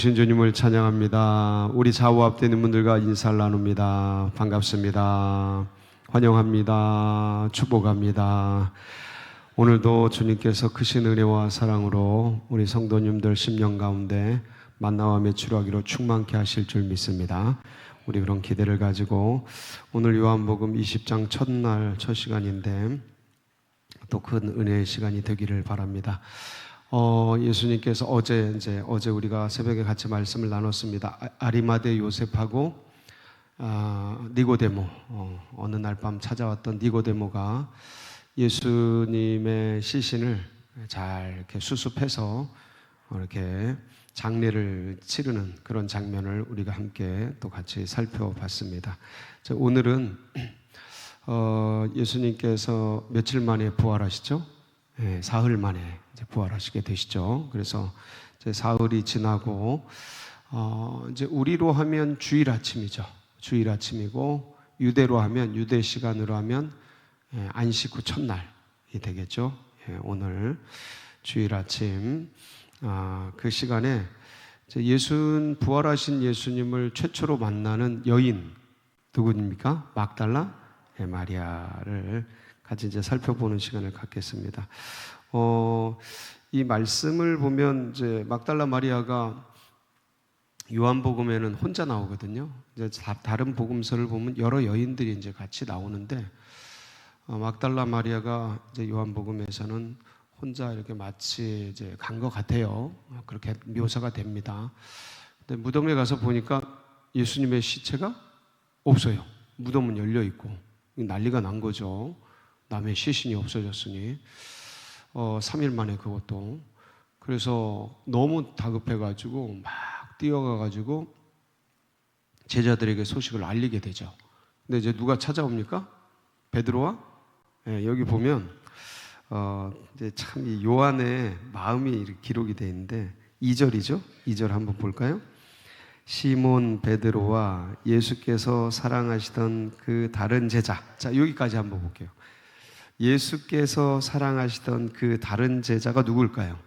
주님을 찬양합니다. 우리 좌우 앞에 있는 분들과 인사를 나눕니다. 반갑습니다. 환영합니다. 축복합니다. 오늘도 주님께서 크신 은혜와 사랑으로 우리 성도님들 심령 가운데 만나와 매출하기로 충만케 하실 줄 믿습니다. 우리 그런 기대를 가지고 오늘 요한복음 20장 첫날 첫 시간인데 또 큰 은혜의 시간이 되기를 바랍니다. 예수님께서 어제 우리가 새벽에 같이 말씀을 나눴습니다. 아리마대 요셉하고 니고데모, 어느 날 밤 찾아왔던 니고데모가 예수님의 시신을 잘 이렇게 수습해서 이렇게 장례를 치르는 그런 장면을 우리가 함께 또 같이 살펴봤습니다. 오늘은 예수님께서 며칠 만에 부활하시죠? 네, 사흘 만에 이제 부활하시게 되시죠. 그래서 이제 사흘이 지나고 이제 우리로 하면 주일 아침이죠. 주일 아침이고 유대로 하면 유대 시간으로 하면 안식 후 첫날이 되겠죠. 오늘 주일 아침 그 시간에 부활하신 예수님을 최초로 만나는 여인 누구입니까? 막달라 마리아를 같이 이제 살펴보는 시간을 갖겠습니다. 이 말씀을 보면 이제 막달라 마리아가 요한복음에는 혼자 나오거든요. 이제 다른 복음서를 보면 여러 여인들이 이제 같이 나오는데 막달라 마리아가 이제 요한복음에서는 혼자 이렇게 마치 이제 간 것 같아요. 그렇게 묘사가 됩니다. 근데 무덤에 가서 보니까 예수님의 시체가 없어요. 무덤은 열려 있고 난리가 난 거죠. 남의 시신이 없어졌으니 3일 만에 그것도. 그래서 너무 다급해가지고 막 뛰어가가지고 제자들에게 소식을 알리게 되죠. 근데 이제 누가 찾아옵니까? 베드로와 여기 보면 이제 참 이 요한의 마음이 이렇게 기록이 되어 있는데 2절이죠. 2절 한번 볼까요? 시몬 베드로와 예수께서 사랑하시던 그 다른 제자. 자, 여기까지 한번 볼게요. 예수께서 사랑하시던 그 다른 제자가 누굴까요?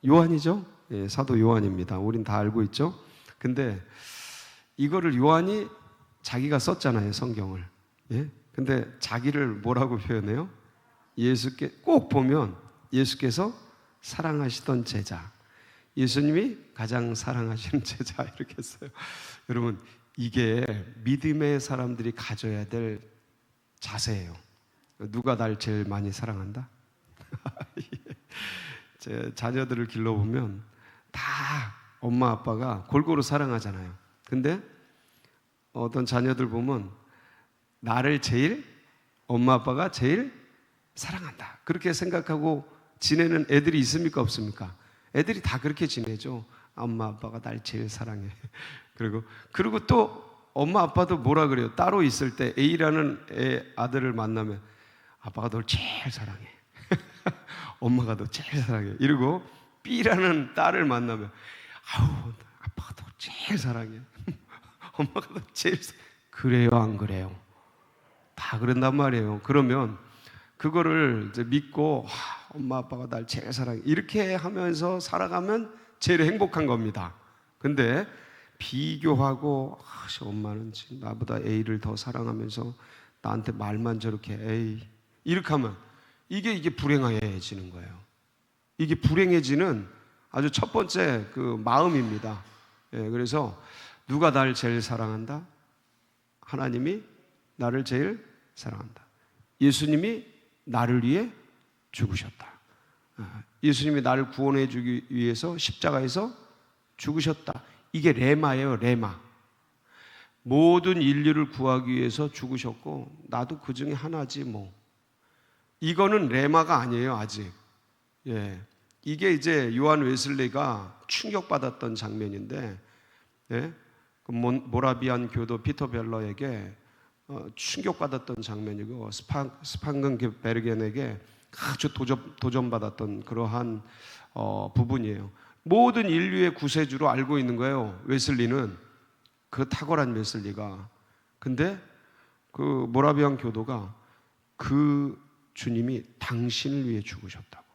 요한이죠. 예, 사도 요한입니다. 우린 다 알고 있죠. 근데 이거를 요한이 자기가 썼잖아요, 성경을. 예? 근데 자기를 뭐라고 표현해요? 꼭 보면 예수께서 사랑하시던 제자, 예수님이 가장 사랑하시는 제자 이렇게 했어요. 여러분, 이게 믿음의 사람들이 가져야 될 자세예요. 누가 날 제일 많이 사랑한다? 제 자녀들을 길러보면 다 엄마 아빠가 골고루 사랑하잖아요. 근데 어떤 자녀들 보면 나를 제일 엄마 아빠가 제일 사랑한다 그렇게 생각하고 지내는 애들이 있습니까 없습니까? 애들이 다 그렇게 지내죠. 엄마 아빠가 날 제일 사랑해. 그리고 또 엄마 아빠도 뭐라 그래요? 따로 있을 때 A라는 아들을 만나면 아빠가 널 제일 사랑해. 엄마가 너 제일 사랑해. 이러고 B라는 딸을 만나면 아우 아빠가 너 제일 사랑해. 엄마가 너 제일 사랑해. 그래요 안 그래요? 다 그런단 말이에요. 그러면 그거를 이제 믿고 엄마 아빠가 날 제일 사랑해 이렇게 하면서 살아가면 제일 행복한 겁니다. 근데 비교하고 엄마는 지금 나보다 A를 더 사랑하면서 나한테 말만 저렇게 A 이렇게 하면 이게 불행해지는 거예요. 이게 불행해지는 아주 첫 번째 그 마음입니다. 예, 그래서 누가 날 제일 사랑한다? 하나님이 나를 제일 사랑한다. 예수님이 나를 위해 죽으셨다. 예수님이 나를 구원해 주기 위해서 십자가에서 죽으셨다. 이게 레마예요, 레마. 모든 인류를 구하기 위해서 죽으셨고 나도 그 중에 하나지 뭐. 이거는 레마가 아니에요, 아직. 예. 이게 이제 요한 웨슬리가 충격받았던 장면인데, 예? 그 모라비안 교도 피터 벨러에게 충격받았던 장면이고 스판근 베르겐에게 아주 도전받았던 그러한 부분이에요. 모든 인류의 구세주로 알고 있는 거예요, 웨슬리는. 그 탁월한 웨슬리가. 근데 그 모라비안 교도가 그 주님이 당신을 위해 죽으셨다고.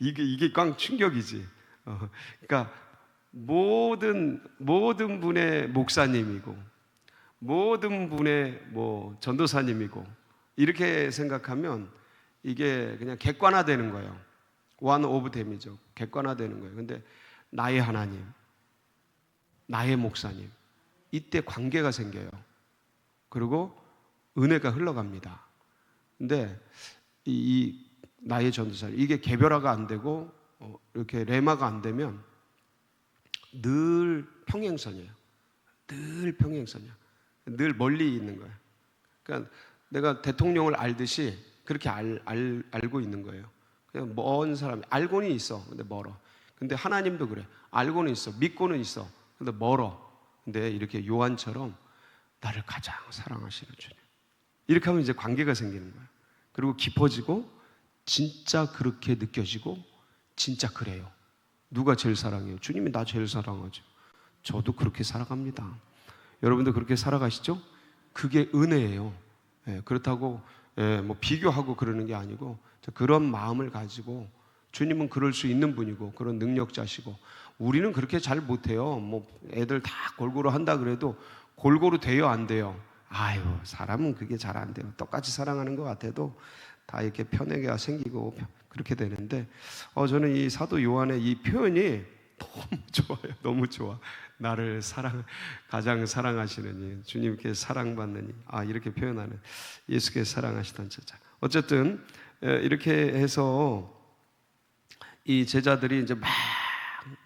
이게 꽝 충격이지. 그러니까 모든 분의 목사님이고 모든 분의 뭐 전도사님이고 이렇게 생각하면 이게 그냥 객관화되는 거예요. one of them이죠. 객관화되는 거예요. 근데 나의 하나님, 나의 목사님, 이때 관계가 생겨요. 그리고 은혜가 흘러갑니다. 근데 이 나의 전도사, 이게 개별화가 안 되고 이렇게 레마가 안 되면 늘 평행선이에요. 늘 평행선이야. 늘 멀리 있는 거예요. 그러니까 내가 대통령을 알듯이 그렇게 알고 있는 거예요. 그냥 먼 사람이 알고는 있어. 근데 멀어. 근데 하나님도 그래. 알고는 있어. 믿고는 있어. 근데 멀어. 근데 이렇게 요한처럼 나를 가장 사랑하시는 주님. 이렇게 하면 이제 관계가 생기는 거예요. 그리고 깊어지고 진짜 그렇게 느껴지고 진짜 그래요. 누가 제일 사랑해요? 주님이 나 제일 사랑하죠. 저도 그렇게 살아갑니다. 여러분도 그렇게 살아가시죠? 그게 은혜예요. 그렇다고 뭐 비교하고 그러는 게 아니고 그런 마음을 가지고 주님은 그럴 수 있는 분이고 그런 능력자시고 우리는 그렇게 잘 못해요. 뭐 애들 다 골고루 한다 그래도 골고루 돼요, 안 돼요? 아유, 사람은 그게 잘 안 돼요. 똑같이 사랑하는 것 같아도 다 이렇게 편애가 생기고 그렇게 되는데 저는 이 사도 요한의 이 표현이 너무 좋아요. 너무 좋아. 나를 가장 사랑하시는 이 주님께 사랑받는 이 이렇게 표현하는 예수께서 사랑하시던 제자. 어쨌든 이렇게 해서 이 제자들이 이제 막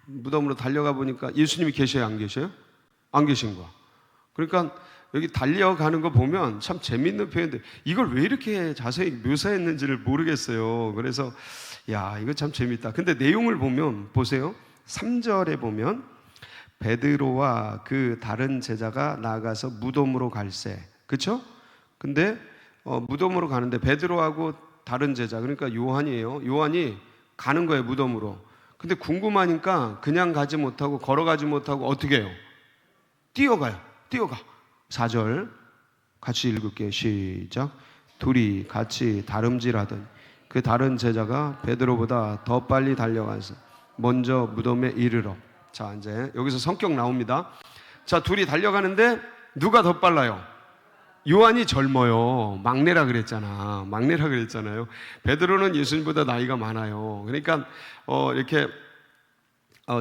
무덤으로 달려가 보니까 예수님이 계셔요, 안 계셔요? 안 계신 거야. 그러니까 여기 달려가는 거 보면 참 재밌는 표현인데 이걸 왜 이렇게 자세히 묘사했는지를 모르겠어요. 그래서 야, 이거 참 재밌다. 근데 내용을 보면 보세요. 3절에 보면 베드로와 그 다른 제자가 나아가서 무덤으로 갈새. 그렇죠? 근데 무덤으로 가는데 베드로하고 다른 제자, 그러니까 요한이에요. 요한이 가는 거예요, 무덤으로. 근데 궁금하니까 그냥 가지 못하고 걸어가지 못하고 어떻게 해요? 뛰어가. 4절 같이 읽을게요. 시작. 둘이 같이 다름질하던 그 다른 제자가 베드로보다 더 빨리 달려가서 먼저 무덤에 이르러. 자, 이제 여기서 성격 나옵니다. 자, 둘이 달려가는데 누가 더 빨라요? 요한이 젊어요. 막내라 그랬잖아요. 베드로는 예수님보다 나이가 많아요. 그러니까 이렇게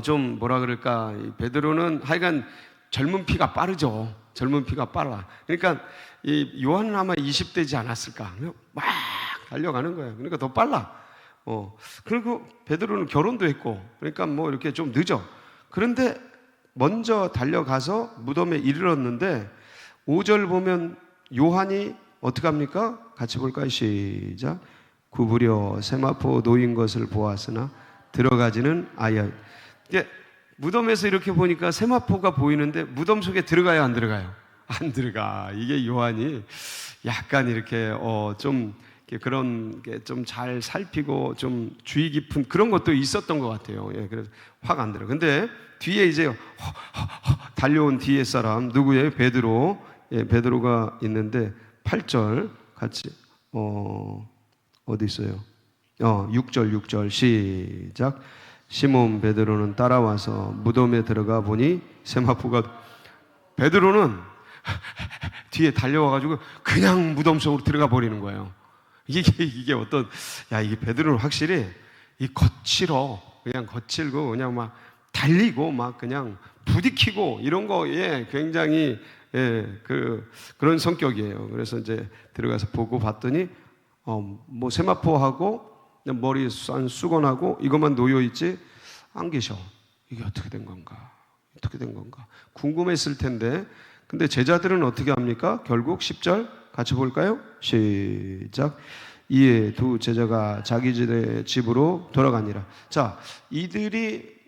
좀 뭐라 그럴까, 베드로는 하여간 젊은 피가 빠르죠. 젊은 피가 빨라. 그러니까 이 요한은 아마 20대지 않았을까. 막 달려가는 거예요. 그러니까 더 빨라. 그리고 베드로는 결혼도 했고, 그러니까 뭐 이렇게 좀 늦어. 그런데 먼저 달려가서 무덤에 이르렀는데 5절 보면 요한이 어떻게 합니까? 같이 볼까요? 시작. 구부려 세마포 놓인 것을 보았으나 들어가지는 아니하였. 이제 무덤에서 이렇게 보니까 세마포가 보이는데 무덤 속에 들어가요, 안 들어가요? 안 들어가. 이게 요한이 약간 이렇게 좀 그런 게 좀 잘 살피고 좀 주의 깊은 그런 것도 있었던 것 같아요. 그래서 확 안 들어. 근데 뒤에 이제 달려온 뒤에 사람 누구예요? 베드로. 베드로가 있는데 8절 같이 어디 있어요? 6절 시작. 시몬 베드로는 따라와서 무덤에 들어가 보니 세마포가, 베드로는 뒤에 달려와가지고 그냥 무덤 속으로 들어가 버리는 거예요. 이게 어떤, 이게 베드로는 확실히 그냥 거칠고 그냥 막 달리고 막 그냥 부딪히고 이런 거에 굉장히 그런 성격이에요. 그래서 이제 들어가서 보고 봤더니 뭐 세마포하고 머리 수건하고 이것만 놓여있지 안 계셔. 이게 어떻게 된 건가 궁금했을 텐데, 근데 제자들은 어떻게 합니까? 결국 10절 같이 볼까요? 시작. 이에 두 제자가 자기 집으로 돌아가니라. 자, 이들이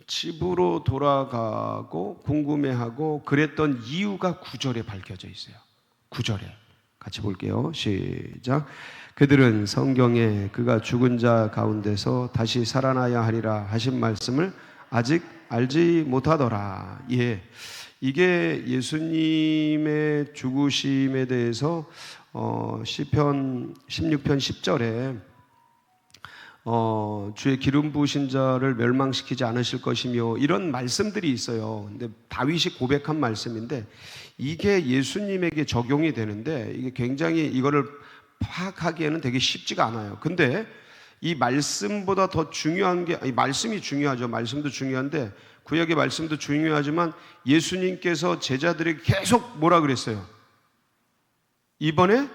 집으로 돌아가고 궁금해하고 그랬던 이유가 9절에 밝혀져 있어요. 9절에 같이 볼게요. 시작. 그들은 성경에 그가 죽은 자 가운데서 다시 살아나야 하리라 하신 말씀을 아직 알지 못하더라. 이게 예수님의 죽으심에 대해서 시편 16편 10절에 주의 기름 부으신 자를 멸망시키지 않으실 것이며 이런 말씀들이 있어요. 근데 다윗이 고백한 말씀인데 이게 예수님에게 적용이 되는데 이게 굉장히 이거를 파악하기에는 되게 쉽지가 않아요. 근데 이 말씀보다 더 중요한 게, 말씀이 중요하죠. 말씀도 중요한데 구약의 말씀도 중요하지만 예수님께서 제자들에게 계속 뭐라 그랬어요? 이번에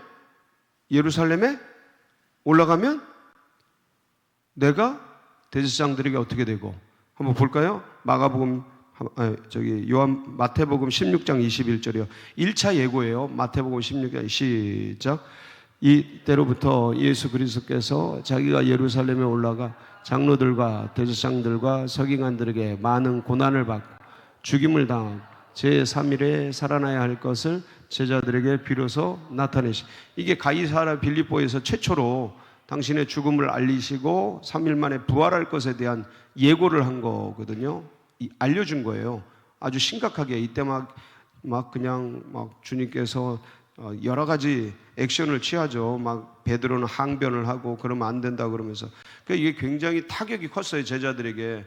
예루살렘에 올라가면 내가 대제사장들에게 어떻게 되고, 한번 볼까요? 마태복음 16장 21절이요. 1차 예고예요. 마태복음 16장 시작. 이때로부터 예수 그리스도께서 자기가 예루살렘에 올라가 장로들과 대제사장들과 서기관들에게 많은 고난을 받고 죽임을 당하고 제3일에 살아나야 할 것을 제자들에게 비로소 나타내시. 이게 가이사랴 빌립보에서 최초로 당신의 죽음을 알리시고 3일 만에 부활할 것에 대한 예고를 한 거거든요. 알려준 거예요. 아주 심각하게. 이때 그냥 주님께서 여러 가지 액션을 취하죠. 베드로는 항변을 하고 그러면 안 된다 그러면서. 이게 굉장히 타격이 컸어요, 제자들에게.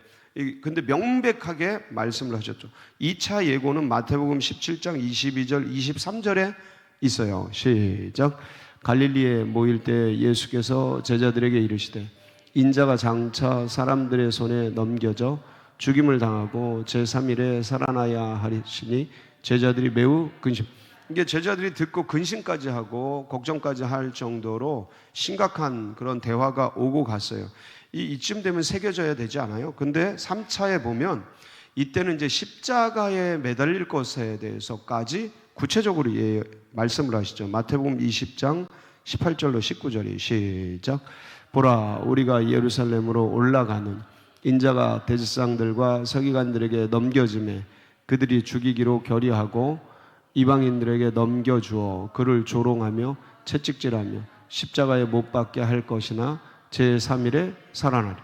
근데 명백하게 말씀을 하셨죠. 2차 예고는 마태복음 17장 22절 23절에 있어요. 시작. 갈릴리에 모일 때 예수께서 제자들에게 이르시되 인자가 장차 사람들의 손에 넘겨져 죽임을 당하고 제3일에 살아나야 하시니 제자들이 매우 근심. 이게 제자들이 듣고 근심까지 하고 걱정까지 할 정도로 심각한 그런 대화가 오고 갔어요. 이쯤 되면 새겨져야 되지 않아요? 근데 3차에 보면 이때는 이제 십자가에 매달릴 것에 대해서까지 구체적으로 말씀을 하시죠. 마태복음 20장 18절로 19절이 시작. 보라, 우리가 예루살렘으로 올라가는 인자가 대제사장들과 서기관들에게 넘겨짐에 그들이 죽이기로 결의하고 이방인들에게 넘겨주어 그를 조롱하며 채찍질하며 십자가에 못 박게 할 것이나 제3일에 살아나리.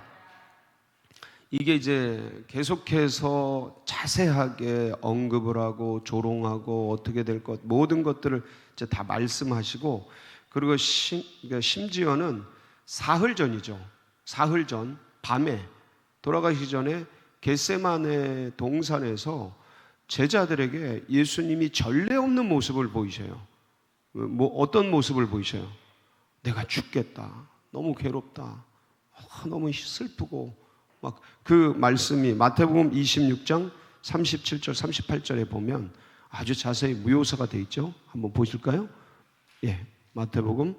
이게 이제 계속해서 자세하게 언급을 하고 조롱하고 어떻게 될 것, 모든 것들을 이제 다 말씀하시고, 그리고 심지어는 사흘 전이죠. 사흘 전 밤에 돌아가시기 전에 겟세마네 동산에서 제자들에게 예수님이 전례 없는 모습을 보이셔요. 어떤 모습을 보이셔요? 내가 죽겠다. 너무 괴롭다. 너무 슬프고 그 말씀이 마태복음 26장 37절 38절에 보면 아주 자세히 무효사가 되어 있죠. 한번 보실까요? 예, 마태복음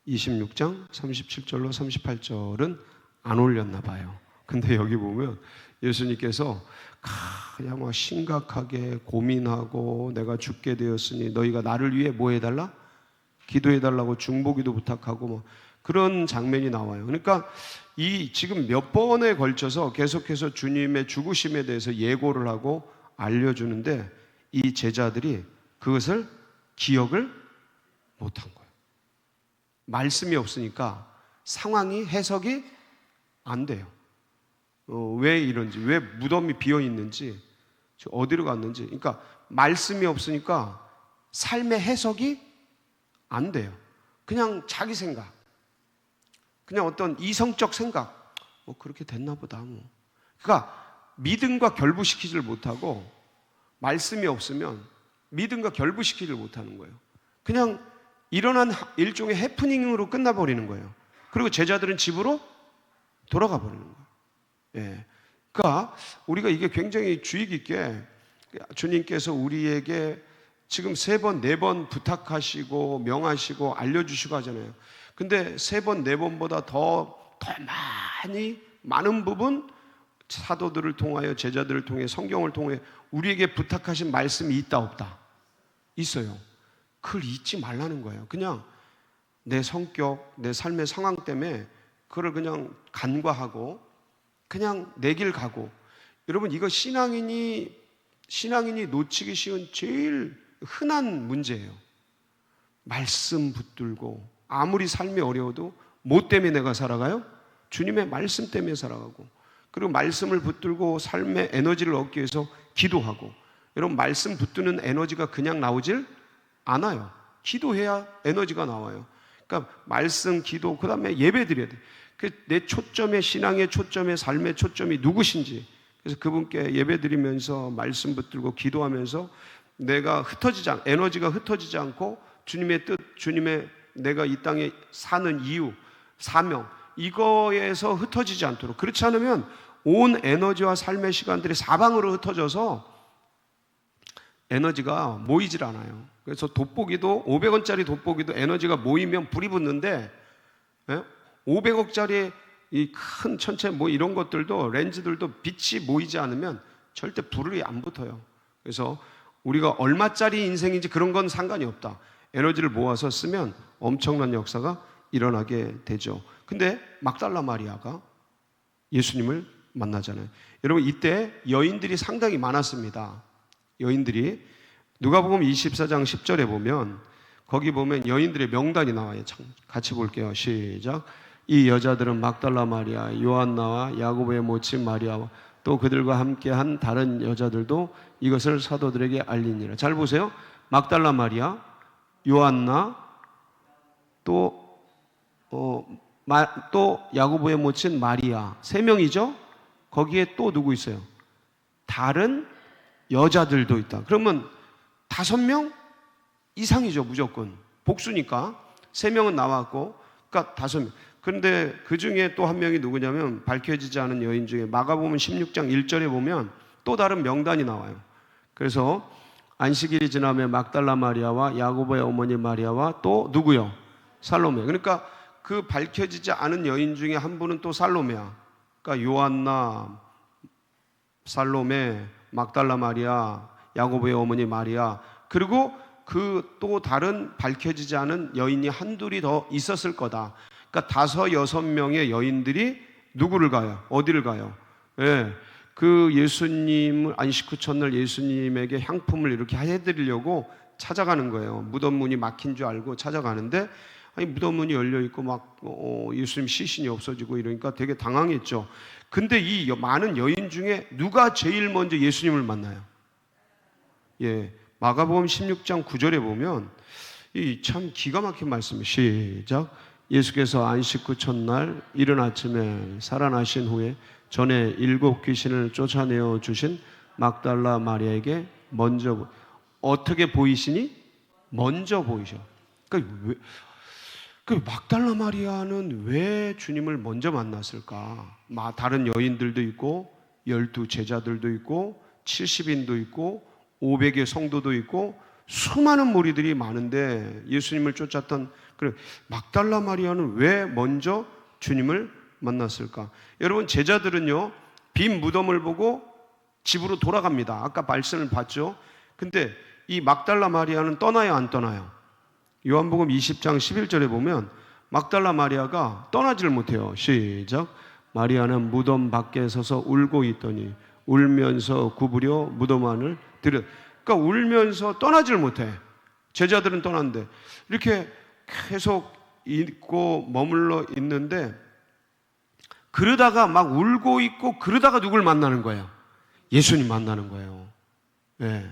26장 37절로 38절은 안 올렸나 봐요. 근데 여기 보면 예수님께서 그냥 심각하게 고민하고 내가 죽게 되었으니 너희가 나를 위해 뭐 해달라? 기도해달라고 중보기도 부탁하고 그런 장면이 나와요. 그러니까 이 지금 몇 번에 걸쳐서 계속해서 주님의 죽으심에 대해서 예고를 하고 알려주는데 이 제자들이 그것을 기억을 못한 거예요. 말씀이 없으니까 상황이 해석이 안 돼요. 왜 이런지, 왜 무덤이 비어 있는지, 어디로 갔는지. 그러니까 말씀이 없으니까 삶의 해석이 안 돼요. 그냥 자기 생각, 그냥 어떤 이성적 생각, 그렇게 됐나 보다. 그러니까 믿음과 결부시키지를 못하고, 말씀이 없으면 믿음과 결부시키지를 못하는 거예요. 그냥 일어난 일종의 해프닝으로 끝나버리는 거예요. 그리고 제자들은 집으로 돌아가 버리는 거예요. 예. 그러니까 우리가 이게 굉장히 주의 깊게 주님께서 우리에게 지금 3번, 4번 부탁하시고 명하시고 알려주시고 하잖아요. 근데 3번, 4번보다 더 많은 부분 사도들을 통하여 제자들을 통해 성경을 통해 우리에게 부탁하신 말씀이 있다 없다? 있어요. 그걸 잊지 말라는 거예요. 그냥 내 성격, 내 삶의 상황 때문에 그걸 그냥 간과하고 그냥 내 길 가고. 여러분, 이거 신앙인이 놓치기 쉬운 제일 흔한 문제예요. 말씀 붙들고 아무리 삶이 어려워도 뭐 때문에 내가 살아가요? 주님의 말씀 때문에 살아가고, 그리고 말씀을 붙들고 삶의 에너지를 얻기 위해서 기도하고. 여러분, 말씀 붙드는 에너지가 그냥 나오질 않아요. 기도해야 에너지가 나와요. 그러니까 말씀, 기도, 그 다음에 예배 드려야 돼. 내 초점의 신앙의 초점의 삶의 초점이 누구신지. 그래서 그분께 예배드리면서 말씀 붙들고 기도하면서 내가 에너지가 흩어지지 않고 주님의 뜻, 주님의 내가 이 땅에 사는 이유, 사명, 이거에서 흩어지지 않도록. 그렇지 않으면 온 에너지와 삶의 시간들이 사방으로 흩어져서 에너지가 모이질 않아요. 그래서 돋보기도 500원짜리 돋보기도 에너지가 모이면 불이 붙는데 500억짜리 이 큰 천체 뭐 이런 것들도 렌즈들도 빛이 모이지 않으면 절대 불이 안 붙어요. 그래서 우리가 얼마짜리 인생인지 그런 건 상관이 없다. 에너지를 모아서 쓰면 엄청난 역사가 일어나게 되죠. 근데 막달라 마리아가 예수님을 만나잖아요. 여러분 이때 여인들이 상당히 많았습니다. 여인들이 누가복음 24장 10절에 보면 거기 보면 여인들의 명단이 나와요. 같이 볼게요. 시작. 이 여자들은 막달라 마리아, 요한나와 야고보의 모친 마리아와 또 그들과 함께한 다른 여자들도 이것을 사도들에게 알리니라. 잘 보세요. 막달라 마리아, 요한나, 또 야고보의 모친 마리아, 세 명이죠. 거기에 또 누구 있어요? 다른 여자들도 있다. 그러면 5명 이상이죠. 무조건 복수니까 3명은 나왔고, 그러니까 5명. 그런데 그 중에 또 한 명이 누구냐면 밝혀지지 않은 여인 중에 마가복음 16장 1절에 보면 또 다른 명단이 나와요. 그래서 안식일이 지나면 막달라 마리아와 야고보의 어머니 마리아와 또 누구요? 살로메. 그러니까 그 밝혀지지 않은 여인 중에 한 분은 또 살로메야. 그러니까 요한나, 살로메, 막달라 마리아, 야고보의 어머니 마리아, 그리고 그 또 다른 밝혀지지 않은 여인이 한둘이 더 있었을 거다. 그러니까 5, 6명의 여인들이 누구를 가요? 어디를 가요? 예, 그 예수님을 안식 후 첫날 예수님에게 향품을 이렇게 해드리려고 찾아가는 거예요. 무덤 문이 막힌 줄 알고 찾아가는데 무덤 문이 열려 있고 막 예수님 시신이 없어지고 이러니까 되게 당황했죠. 근데 이 많은 여인 중에 누가 제일 먼저 예수님을 만나요? 예, 마가복음 16장 9절에 보면 이 참 기가 막힌 말씀이에요. 시작. 예수께서 안식 후 첫날 이른 아침에 살아나신 후에 전에 7 귀신을 쫓아내어 주신 막달라 마리아에게 먼저 어떻게 보이시니? 먼저 보이셔. 그러니까 그 막달라 마리아는 왜 주님을 먼저 만났을까? 다른 여인들도 있고 12 제자들도 있고 70인도 있고 500의 성도도 있고 수많은 무리들이 많은데 예수님을 쫓았던 그래 막달라 마리아는 왜 먼저 주님을 만났을까? 여러분 제자들은요 빈 무덤을 보고 집으로 돌아갑니다. 아까 말씀을 봤죠. 근데 이 막달라 마리아는 떠나요 안 떠나요? 요한복음 20장 11절에 보면 막달라 마리아가 떠나지를 못해요. 시작. 마리아는 무덤 밖에 서서 울고 있더니 울면서 구부려 무덤 안을 들여. 그러니까 울면서 떠나지를 못해. 제자들은 떠났는데 이렇게 계속 있고 머물러 있는데 그러다가 막 울고 있고 그러다가 누굴 만나는 거예요? 예수님 만나는 거예요. 네.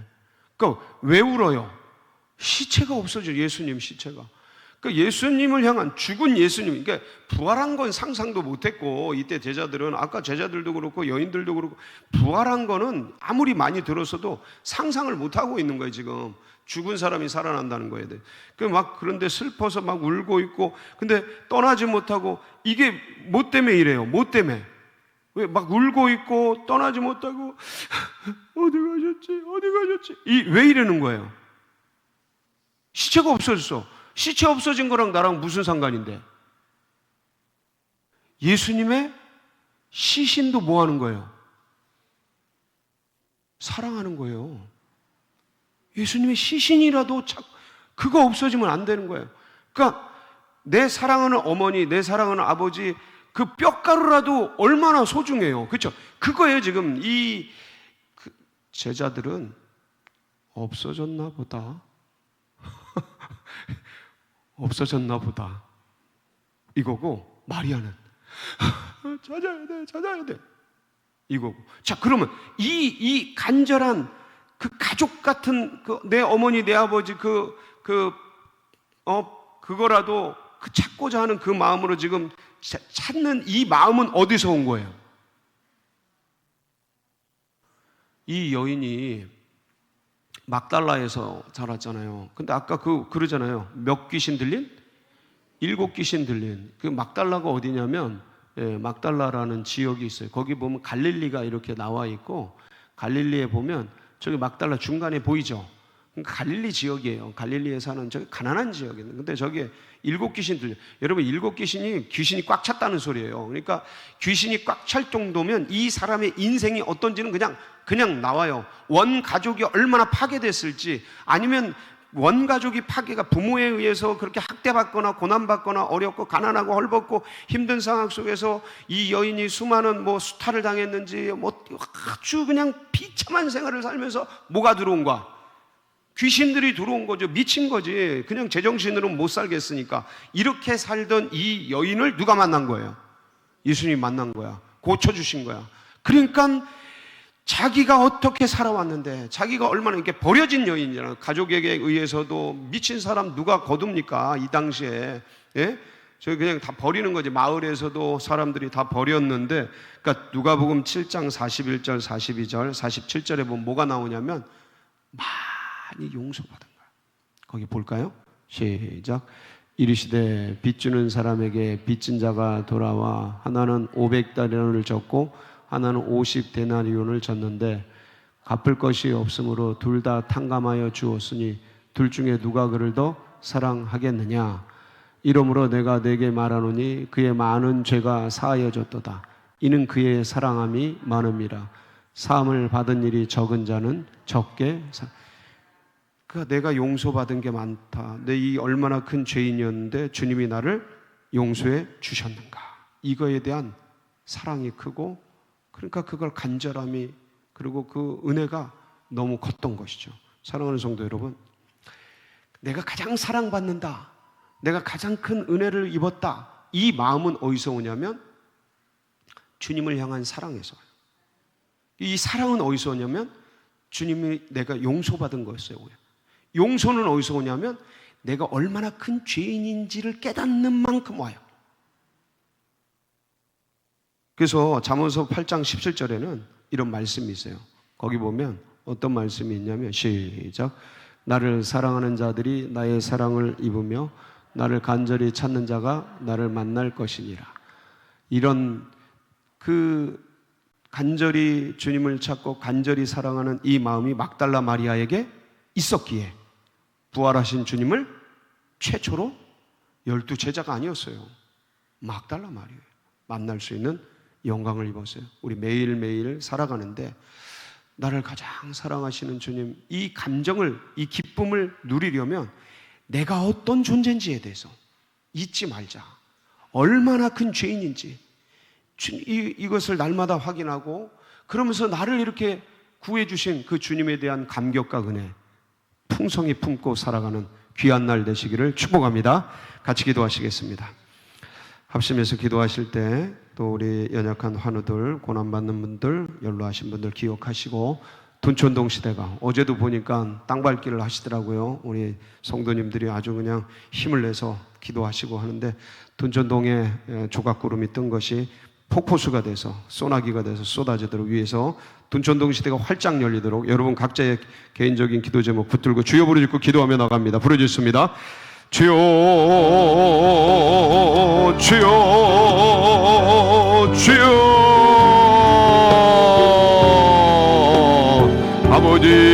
그러니까 왜 울어요? 시체가 없어져. 예수님 시체가. 그러니까 예수님을 향한 죽은 예수님, 그러니까 부활한 건 상상도 못했고 이때 제자들은 아까 제자들도 그렇고 여인들도 그렇고 부활한 거는 아무리 많이 들었어도 상상을 못하고 있는 거예요. 지금 죽은 사람이 살아난다는 거에 대해. 그런데 슬퍼서 막 울고 있고 근데 떠나지 못하고 이게 뭐 때문에 이래요? 뭐 때문에? 왜 막 울고 있고 떠나지 못하고 어디 가셨지? 왜 이러는 거예요? 시체가 없어졌어. 시체 없어진 거랑 나랑 무슨 상관인데? 예수님의 시신도 뭐 하는 거예요? 사랑하는 거예요. 예수님의 시신이라도 그거 없어지면 안 되는 거예요. 그러니까 내 사랑하는 어머니, 내 사랑하는 아버지 그 뼈가루라도 얼마나 소중해요. 그렇죠? 그거예요. 지금 제자들은 없어졌나 보다. 없어졌나 보다. 이거고 마리아는 찾아야 돼. 이거고. 자, 그러면 이 간절한 그 가족 같은 내 어머니, 내 아버지 그거라도 찾고자 하는 그 마음으로 지금 찾는 이 마음은 어디서 온 거예요? 이 여인이 막달라에서 자랐잖아요. 근데 아까 그러잖아요. 몇 귀신 들린? 7귀신 들린. 그 막달라가 어디냐면, 막달라라는 지역이 있어요. 거기 보면 갈릴리가 이렇게 나와 있고, 갈릴리에 보면 저기 막달라 중간에 보이죠? 갈릴리 지역이에요. 갈릴리에 사는 저기 가난한 지역이에요. 근데 저기 7귀신 들려. 여러분, 7귀신이 귀신이 꽉 찼다는 소리예요. 그러니까 귀신이 꽉 찰 정도면 이 사람의 인생이 어떤지는 그냥 나와요. 원 가족이 얼마나 파괴됐을지, 아니면 원 가족이 파괴가 부모에 의해서 그렇게 학대받거나 고난받거나 어렵고 가난하고 헐벗고 힘든 상황 속에서 이 여인이 수많은 수탈을 당했는지 아주 그냥 비참한 생활을 살면서 뭐가 들어온 거야? 귀신들이 들어온 거죠. 미친 거지. 그냥 제정신으로는 못 살겠으니까. 이렇게 살던 이 여인을 누가 만난 거예요? 예수님이 만난 거야. 고쳐주신 거야. 그러니까 자기가 어떻게 살아왔는데, 자기가 얼마나 이렇게 버려진 여인이잖아. 가족에게 의해서도. 미친 사람 누가 거둡니까? 이 당시에. 예? 저희 그냥 다 버리는 거지. 마을에서도 사람들이 다 버렸는데, 그러니까 누가복음 7장 41절, 42절, 47절에 보면 뭐가 나오냐면 많이 용서받은 거야. 거기 볼까요? 시작. 이르시되 빚주는 사람에게 빚진 자가 돌아와 하나는 500다리온을 졌고 하나는 50데나리온을 졌는데 갚을 것이 없으므로 둘 다 탕감하여 주었으니 둘 중에 누가 그를 더 사랑하겠느냐. 이러므로 내가 네게 말하노니 그의 많은 죄가 사하여졌도다. 이는 그의 사랑함이 많음이라. 사함을 받은 일이 적은 자는 적게 그러니까 내가 용서받은 게 많다. 내 이 얼마나 큰 죄인이었는데 주님이 나를 용서해 주셨는가. 이거에 대한 사랑이 크고, 그러니까 그걸 간절함이, 그리고 그 은혜가 너무 컸던 것이죠. 사랑하는 성도 여러분, 내가 가장 사랑받는다, 내가 가장 큰 은혜를 입었다, 이 마음은 어디서 오냐면 주님을 향한 사랑에서. 이 사랑은 어디서 오냐면 주님이 내가 용서받은 거였어요. 용서는 어디서 오냐면 내가 얼마나 큰 죄인인지를 깨닫는 만큼 와요. 그래서 잠언서 8장 17절에는 이런 말씀이 있어요. 거기 보면 어떤 말씀이 있냐면 시작. 나를 사랑하는 자들이 나의 사랑을 입으며 나를 간절히 찾는 자가 나를 만날 것이니라. 이런 간절히 주님을 찾고 간절히 사랑하는 이 마음이 막달라 마리아에게 있었기에 부활하신 주님을 최초로 12제자가 아니었어요. 막달라 마리아 만날 수 있는 영광을 입었어요. 우리 매일매일 살아가는데 나를 가장 사랑하시는 주님, 이 감정을, 이 기쁨을 누리려면 내가 어떤 존재인지에 대해서 잊지 말자. 얼마나 큰 죄인인지 이것을 날마다 확인하고, 그러면서 나를 이렇게 구해주신 그 주님에 대한 감격과 은혜 풍성히 품고 살아가는 귀한 날 되시기를 축복합니다. 같이 기도하시겠습니다. 합심해서 기도하실 때 또 우리 연약한 환우들, 고난받는 분들, 연로하신 분들 기억하시고, 둔촌동 시대가 어제도 보니까 땅밟기를 하시더라고요. 우리 성도님들이 아주 그냥 힘을 내서 기도하시고 하는데, 둔촌동에 조각구름이 뜬 것이 폭포수가 돼서 소나기가 돼서 쏟아지도록 위해서 둔촌동 시대가 활짝 열리도록 여러분 각자의 개인적인 기도 제목 붙들고 주여 부르짖고 기도하며 나갑니다. 부르짖습니다. 주여 주여 주여 아버지